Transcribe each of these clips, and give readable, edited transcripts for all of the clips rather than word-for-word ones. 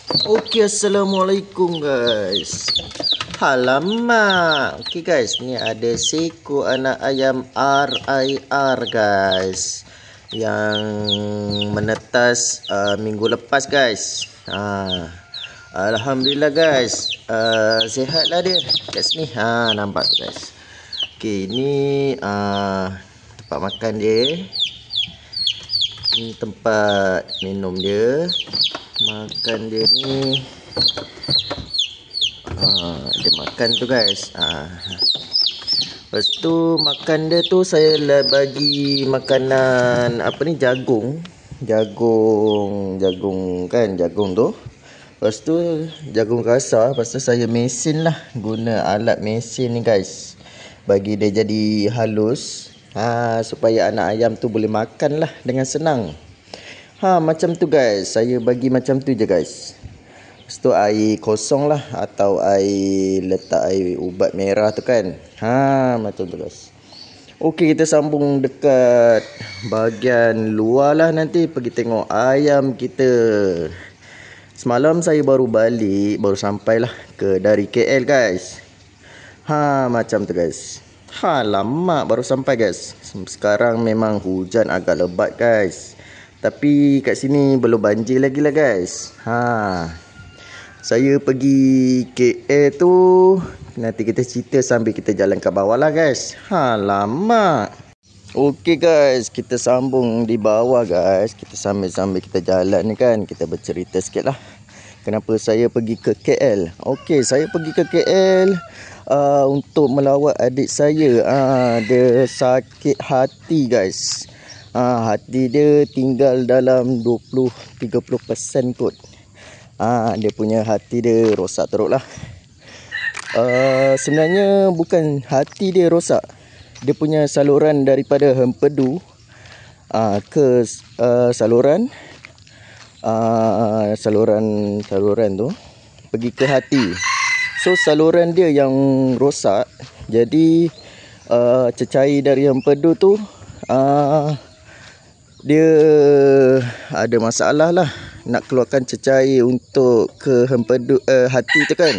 Okey, Assalamualaikum guys. Alamak. Okey guys, ni ada seekor anak ayam RIR guys, yang menetas minggu lepas guys. Alhamdulillah guys, sihatlah dia kat sini. Nampak tu guys. Okey, ni tempat makan dia. Ni tempat minum dia. Makan dia ni, dia makan tu guys. Lepas tu makan dia tu saya bagi makanan apa ni, jagung kan, jagung tu. Lepas tu jagung kasar. Lepas tu saya mesin lah, guna alat mesin ni guys, bagi dia jadi halus, supaya anak ayam tu boleh makan lah dengan senang. Macam tu guys, saya bagi macam tu je guys. Lepas tu air kosong lah, atau letak air ubat merah tu kan. Macam tu guys. Okey, kita sambung dekat bahagian luar lah, nanti pergi tengok ayam kita. Semalam saya baru sampai lah dari KL guys. Macam tu guys. Lama baru sampai guys. Sekarang memang hujan agak lebat guys, tapi kat sini belum banjir lagi lah guys. Saya pergi KL tu, nanti kita cerita sambil kita jalan ke bawah lah guys. Lama. Okey guys, kita sambung di bawah guys. Kita sambil kita jalan ni kan, kita bercerita sikit lah kenapa saya pergi ke KL. Okey, saya pergi ke KL untuk melawat adik saya. Dia sakit hati guys. Hati dia tinggal dalam 20-30% kot. Dia punya hati dia rosak teruk lah. Sebenarnya bukan hati dia rosak, dia punya saluran daripada hempedu ke saluran tu pergi ke hati. So saluran dia yang rosak, jadi cecair dari hempedu tu dia ada masalah lah, nak keluarkan cecair untuk ke hempedu hati tu kan.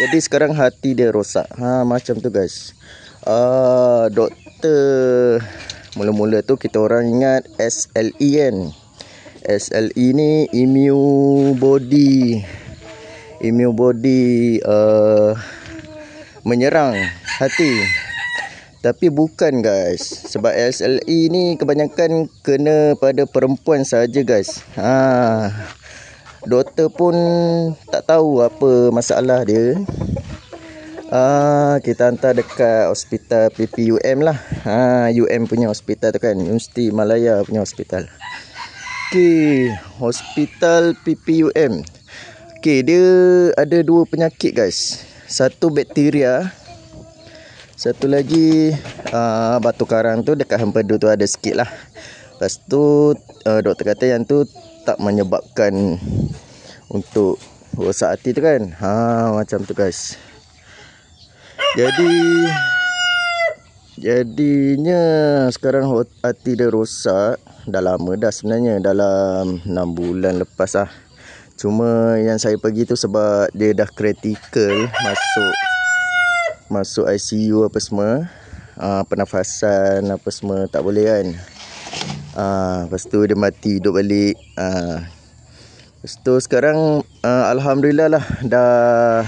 Jadi sekarang hati dia rosak. Macam tu guys. Doktor mula-mula tu kita orang ingat SLE kan. SLE ni immune body menyerang hati. Tapi bukan guys, sebab SLE ni kebanyakan kena pada perempuan saja guys. Doktor pun tak tahu apa masalah dia. Kita hantar dekat hospital PPUM lah. UM punya hospital tu kan, Universiti Malaya punya hospital. Okey, hospital PPUM. Okey, dia ada 2 penyakit guys. Satu bakteria, satu lagi batu karang tu dekat hempedu tu ada sikit lah. Lepas tu doktor kata yang tu tak menyebabkan untuk rosak hati tu kan. Macam tu guys. Jadinya sekarang hati dia rosak. Dah lama dah sebenarnya, dalam 6 bulan lepas lah. Cuma yang saya pergi tu sebab dia dah kritikal, masuk ICU apa semua. Pernafasan apa semua tak boleh kan. Lepas tu dia mati, hidup balik. Lepas tu sekarang Alhamdulillah lah, dah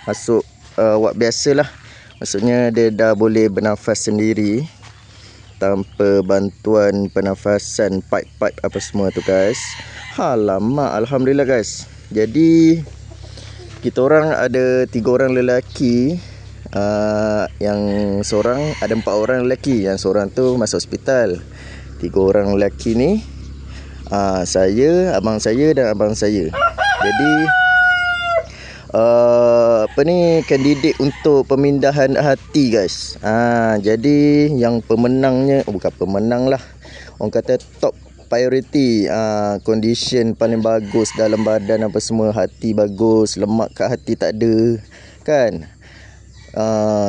masuk ward biasa lah. Maksudnya dia dah boleh bernafas sendiri tanpa bantuan pernafasan, pipe apa semua tu guys. Lama Alhamdulillah guys. Jadi kita orang ada 3 orang lelaki. Yang seorang, ada 4 orang lelaki, yang seorang tu masuk hospital. 3 orang lelaki ni saya, abang saya dan abang saya. Jadi kandidat untuk pemindahan hati guys. Jadi yang pemenangnya, bukan pemenang lah, orang kata top priority, condition paling bagus dalam badan apa semua, hati bagus, lemak kat hati tak ada kan.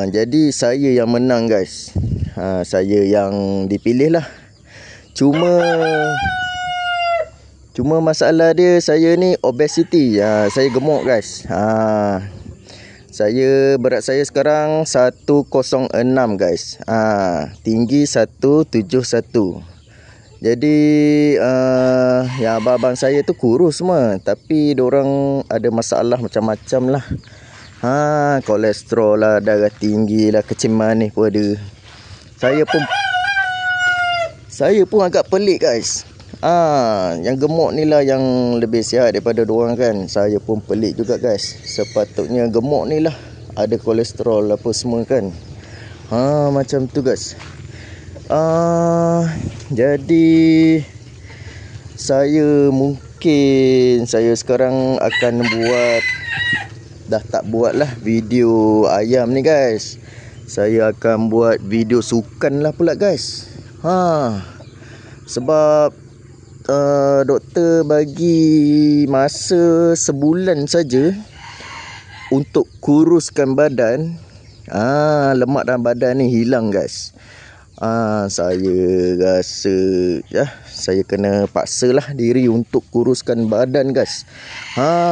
Jadi saya yang menang guys. Saya yang dipilih lah. Cuma Cuma masalah dia, saya ni obesity. Saya gemuk guys. Berat saya sekarang 106 guys. Tinggi 171. Jadi yang abang-abang saya tu kurus semua, tapi diorang ada masalah macam-macam lah. Kolesterol lah, darah tinggi lah, kecil manis pun ada. Saya pun agak pelik guys. Yang gemuk ni lah yang lebih sihat daripada diorang kan. Saya pun pelik juga guys. Sepatutnya gemuk ni lah ada kolesterol apa semua kan. Macam tu guys. Jadi saya sekarang akan buat, dah tak buat lah video ayam ni guys. Saya akan buat video sukan lah pula guys. Sebab doktor bagi masa sebulan saja untuk kuruskan badan. Lemak dalam badan ni hilang guys. Saya rasa saya kena paksalah diri untuk kuruskan badan guys.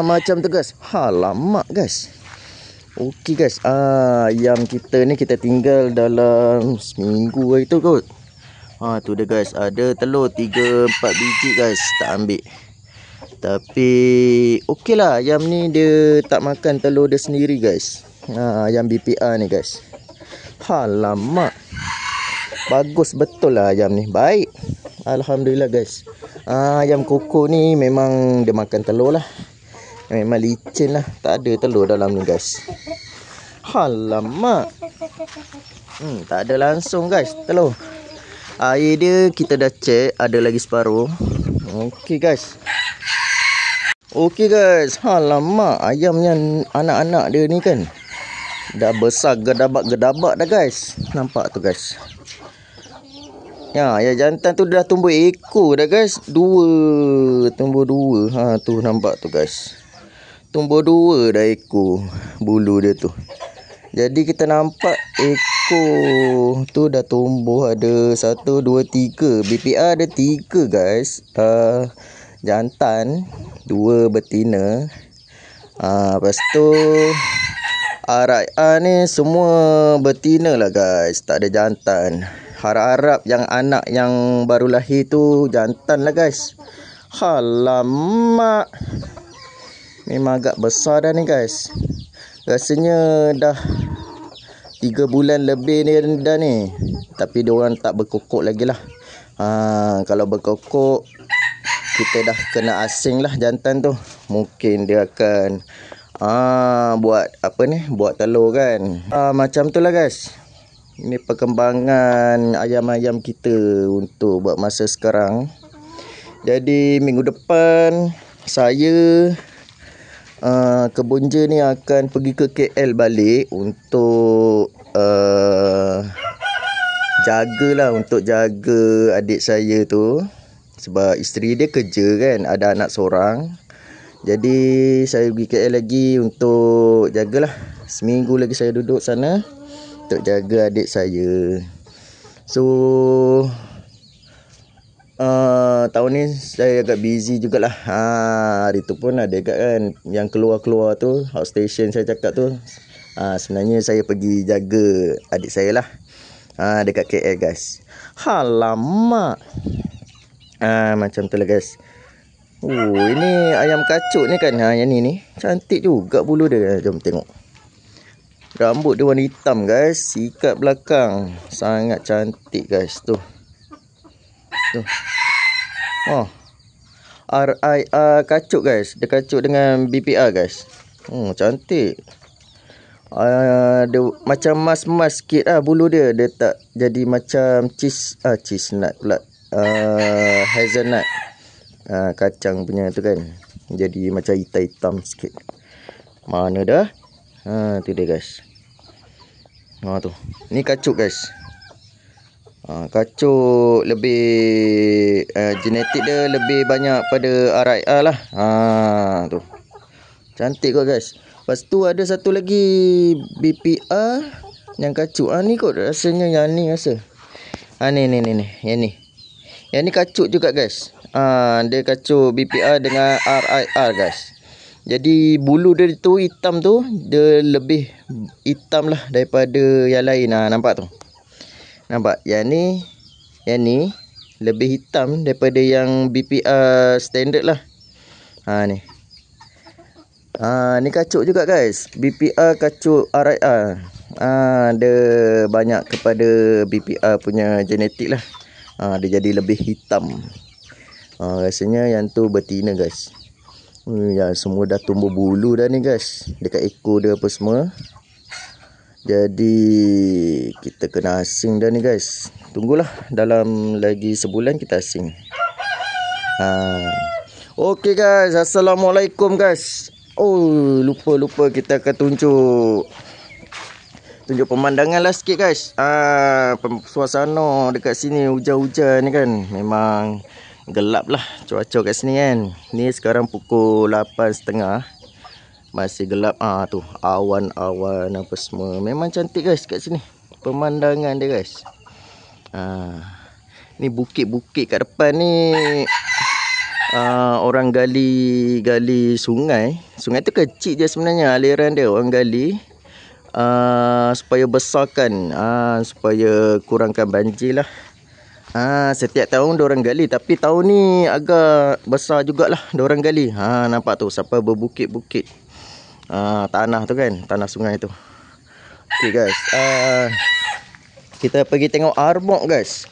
Macam tu guys. Lama guys. Okey guys. Ayam kita ni kita tinggal dalam seminggu hari tu kot. Tu dia guys. Ada telur 3-4 biji guys. Tak ambil. Tapi okey lah. Ayam ni dia tak makan telur dia sendiri guys. Ayam BPR ni guys. Lama. Bagus betul lah ayam ni. Baik. Alhamdulillah guys. Ayam koko ni memang dia makan telur lah. Memang licin lah. Tak ada telur dalam ni guys. Alamak. Tak ada langsung guys telur. Air dia kita dah cek, ada lagi separuh. Okey guys. Alamak. Ayam yang anak-anak dia ni kan dah besar gedabak-gedabak dah guys. Nampak tu guys. Yang jantan tu dah tumbuh ekor dah guys. Tumbuh dua. Tu nampak tu guys. Tumbuh 2 dah ekor bulu dia tu. Jadi kita nampak ekor tu dah tumbuh ada 1, 2, 3. BPR ada 3 guys. Jantan 2 betina. Lepas tu RIA ni semua betina lah guys. Tak ada jantan. Harap-harap yang anak yang baru lahir tu jantan lah guys. Alamak. Memang agak besar dah ni guys. Rasanya dah 3 bulan lebih ni dah ni. Tapi diorang tak berkokok lagi lah. Kalau berkokok kita dah kena asing lah jantan tu. Mungkin dia akan buat buat telur kan. Macam tu lah guys. Ini perkembangan ayam-ayam kita untuk buat masa sekarang. Jadi minggu depan saya Kebunja ni akan pergi ke KL balik untuk untuk jaga adik saya tu. Sebab isteri dia kerja kan, ada anak seorang. Jadi saya pergi KL lagi untuk jagalah. Seminggu lagi saya duduk sana untuk jaga adik saya. So tahun ni saya agak busy jugalah. Hari tu pun ada agak kan yang keluar-keluar tu, outstation saya cakap tu. Sebenarnya saya pergi jaga adik saya lah. Dekat KL guys. Lama. Macam tu lah guys. Ini ayam kacut ni kan. Yang ni cantik juga bulu dia. Jom tengok. Rambut dia warna hitam guys. Sikat belakang sangat cantik guys. Tu RIA kacut guys. Dia kacut dengan BPR guys. Cantik. Dia macam mas-mas sikit lah bulu dia. Dia tak jadi macam cheese nut pula. Hazelnut. Kacang punya tu kan. Jadi macam hitam-hitam sikit. Mana dah? Tu dia guys. Tu. Ni kacut guys. Kacut lebih genetik dia lebih banyak pada RIA lah. Tu. Cantik kot guys. Lepas tu ada satu lagi BPR yang kacut. Ni kot rasanya yang ni rasa. Ni. Yang ni kacut juga guys. Dia kacuk BPR dengan RIR guys. Jadi bulu dia tu hitam tu, dia lebih hitam lah daripada yang lain. Nampak tu. Nampak? Yang ni lebih hitam daripada yang BPR standard lah. Ni. Ni kacuk juga guys. BPR kacuk RIR. Dia banyak kepada BPR punya genetik lah. Dia jadi lebih hitam. Rasanya yang tu betina guys. Ya, semua dah tumbuh bulu dah ni guys, dekat ekor dia apa semua. Jadi kita kena asing dah ni guys. Tunggulah dalam lagi sebulan kita asing. Okey guys, assalamualaikum guys. Lupa kita akan tunjuk pemandangan lah sikit guys. Suasana dekat sini hujan-hujan ni kan, memang gelap lah cuaca kat sini kan. Ni sekarang pukul 8.30. Masih gelap. Tu awan-awan apa semua. Memang cantik guys kat sini pemandangan dia guys. Ni bukit-bukit kat depan ni. Orang gali sungai. Sungai tu kecil je sebenarnya, aliran dia orang gali supaya besarkan, supaya kurangkan banjir lah. Setiap tahun diorang gali, tapi tahun ni agak besar jugalah diorang gali. Nampak tu sampai berbukit-bukit. Tanah tu kan, tanah sungai tu. Okey guys, kita pergi tengok arbok guys.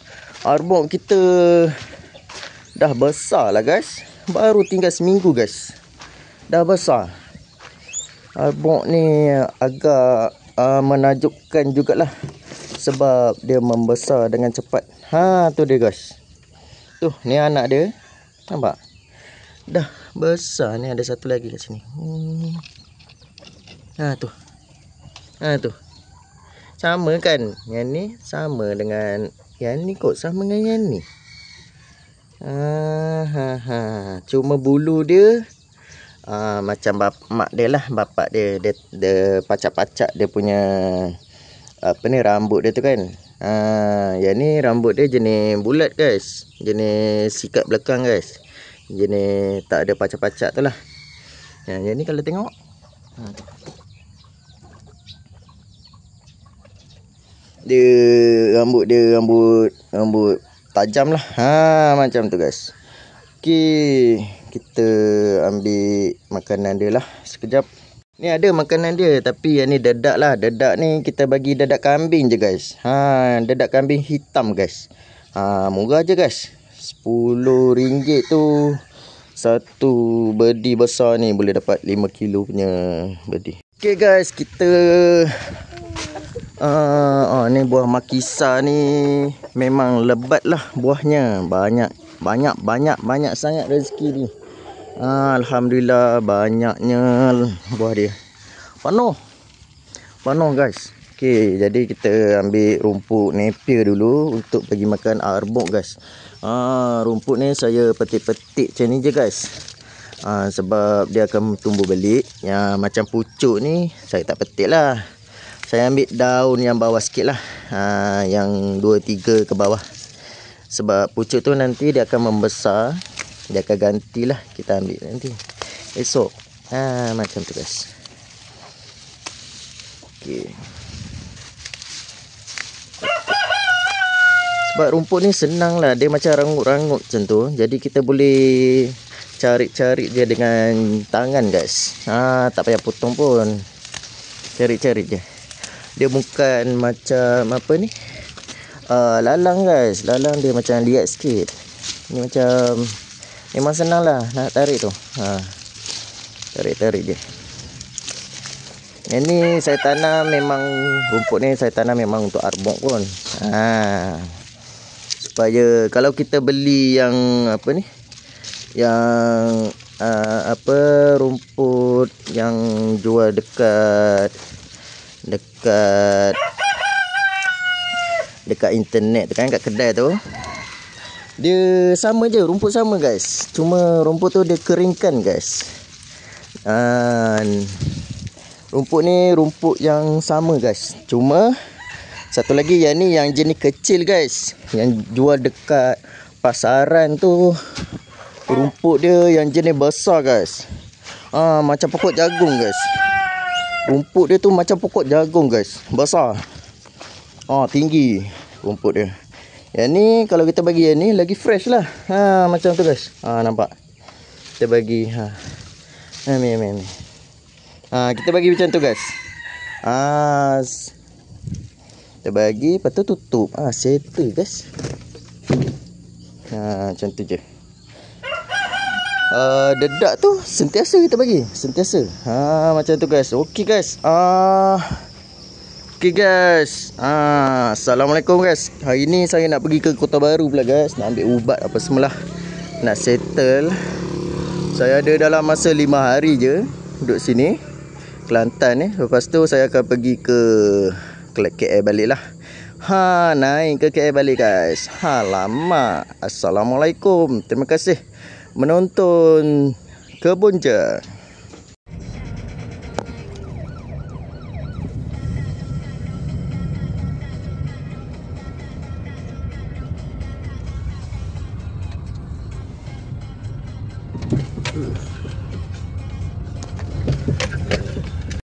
Arbok kita dah besar lah guys. Baru tinggal seminggu guys, dah besar. Arbok ni agak menakjubkan jugalah, sebab dia membesar dengan cepat. Tu dia guys. Tu, ni anak dia. Nampak? Dah besar. Ni ada satu lagi kat sini. Tu. Tu. Sama kan? Yang ni sama dengan yang ni kot. Sama dengan yang ni. Cuma bulu dia macam mak dia lah. Bapak dia pacak-pacak dia punya rambut dia tu kan. Yang ni rambut dia jenis bulat guys. Jenis sikat belakang guys. Jenis tak ada pacak-pacak tu lah. Yang ni kalau tengok, dia rambut tajam lah. Macam tu guys. Okey, kita ambil makanan dia lah sekejap. Ni ada makanan dia, tapi yang ni dedak lah. Dedak ni kita bagi dedak kambing je guys. Dedak kambing hitam guys. Murah je guys. RM10 tu satu bedi besar ni boleh dapat 5 kilo punya bedi. Okey guys, kita ni buah makisa ni memang lebat lah buahnya. Banyak sangat rezeki ni. Alhamdulillah banyaknya buah dia. Penuh guys. Okey, jadi kita ambil rumput napier dulu untuk bagi makan arbok guys. Rumput ni saya petik-petik macam ni je guys. Sebab dia akan tumbuh belik. Yang macam pucuk ni saya tak petik lah. Saya ambil daun yang bawah sikit lah. Yang 2-3 ke bawah. Sebab pucuk tu nanti dia akan membesar. Dia akan gantilah. Kita ambil nanti esok. Macam tu guys. Okey. Sebab rumput ni senang lah. Dia macam rangut-rangut macam tu. Jadi kita boleh cari-cari dia dengan tangan guys. Tak payah potong pun. Cari-cari je. Dia bukan macam apa ni, lalang guys. Lalang dia macam liat sikit. Ni macam, memang senang lah nak tarik tu. Tarik-tarik je. Yang ni saya tanam memang, rumput ni saya tanam memang untuk arbok pun. Supaya kalau kita beli yang apa ni, yang rumput yang jual dekat internet tu kan, kat kedai tu, dia sama je, rumput sama guys. Cuma rumput tu dia keringkan guys. Rumput ni rumput yang sama guys. Cuma satu lagi yang ni yang jenis kecil guys, yang jual dekat pasaran tu, Rumput dia yang jenis besar guys. Macam pokok jagung guys. Rumput dia tu macam pokok jagung guys. Besar. Tinggi rumput dia. Yang ni kalau kita bagi yang ni lagi fresh lah. Macam tu guys. Nampak. Kita bagi ni. Kita bagi macam tu guys. Kita bagi, lepas tu tutup. Settle guys. Macam tu je. Dedak tu sentiasa kita bagi. Sentiasa. Macam tu guys. Okey guys. Okey guys. Assalamualaikum guys. Hari ni saya nak pergi ke Kota Baru pula guys. Nak ambil ubat apa semualah. Nak settle. Saya ada dalam masa 5 hari je duduk sini, Kelantan ni. Lepas tu saya akan pergi ke KL balik lah. Naik ke KL balik guys. Lama. Assalamualaikum. Terima kasih menonton Kebun Je.